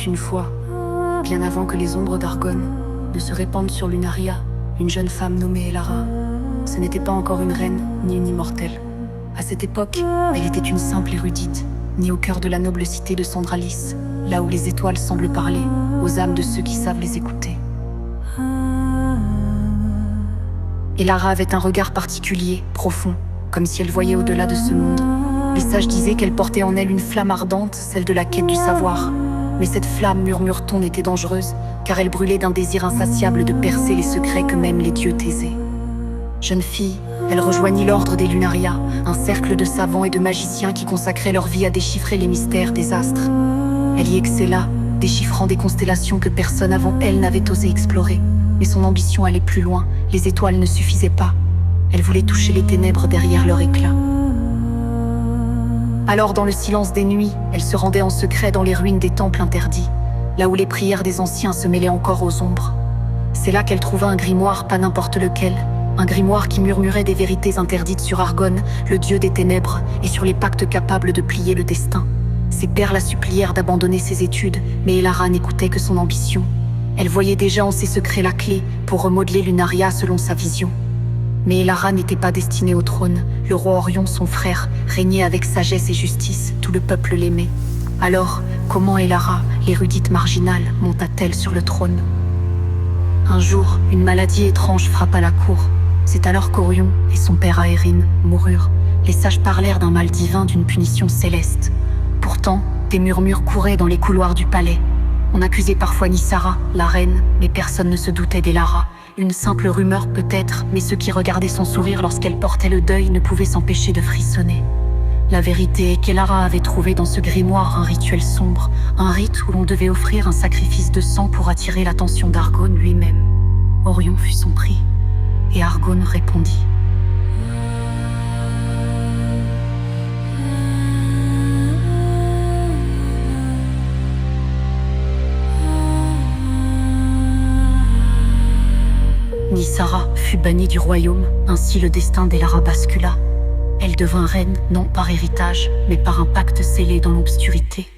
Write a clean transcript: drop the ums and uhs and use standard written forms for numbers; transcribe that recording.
une fois, bien avant que les ombres d'Argonne ne se répandent sur Lunaria, une jeune femme nommée Elara. Ce n'était pas encore une reine, ni une immortelle. À cette époque, elle était une simple érudite, née au cœur de la noble cité de Sandralis, là où les étoiles semblent parler aux âmes de ceux qui savent les écouter. Elara avait un regard particulier, profond, comme si elle voyait au-delà de ce monde. Les sages disaient qu'elle portait en elle une flamme ardente, celle de la quête du savoir. Mais cette flamme, murmure-t-on, était dangereuse, car elle brûlait d'un désir insatiable de percer les secrets que même les dieux taisaient. Jeune fille, elle rejoignit l'ordre des Lunaria, un cercle de savants et de magiciens qui consacraient leur vie à déchiffrer les mystères des astres. Elle y excella, déchiffrant des constellations que personne avant elle n'avait osé explorer. Mais son ambition allait plus loin, les étoiles ne suffisaient pas. Elle voulait toucher les ténèbres derrière leur éclat. Alors, dans le silence des nuits, elle se rendait en secret dans les ruines des temples interdits, là où les prières des anciens se mêlaient encore aux ombres. C'est là qu'elle trouva un grimoire, pas n'importe lequel, un grimoire qui murmurait des vérités interdites sur Argonne, le dieu des ténèbres, et sur les pactes capables de plier le destin. Ses pairs la supplièrent d'abandonner ses études, mais Elara n'écoutait que son ambition. Elle voyait déjà en ses secrets la clé pour remodeler Lunaria selon sa vision. Mais Elara n'était pas destinée au trône. Le roi Orion, son frère, régnait avec sagesse et justice. Tout le peuple l'aimait. Alors, comment Elara, l'érudite marginale, monta-t-elle sur le trône? Un jour, une maladie étrange frappa la cour. C'est alors qu'Orion et son père Aérine moururent. Les sages parlèrent d'un mal divin, d'une punition céleste. Pourtant, des murmures couraient dans les couloirs du palais. On accusait parfois Nissara, la reine, mais personne ne se doutait d'Elara. Une simple rumeur peut-être, mais ceux qui regardaient son sourire lorsqu'elle portait le deuil ne pouvaient s'empêcher de frissonner. La vérité est qu'Elara avait trouvé dans ce grimoire un rituel sombre, un rite où l'on devait offrir un sacrifice de sang pour attirer l'attention d'Argonne lui-même. Orion fut son prix, et Argonne répondit. Nissara fut bannie du royaume, ainsi le destin d'Elara bascula. Elle devint reine, non par héritage, mais par un pacte scellé dans l'obscurité.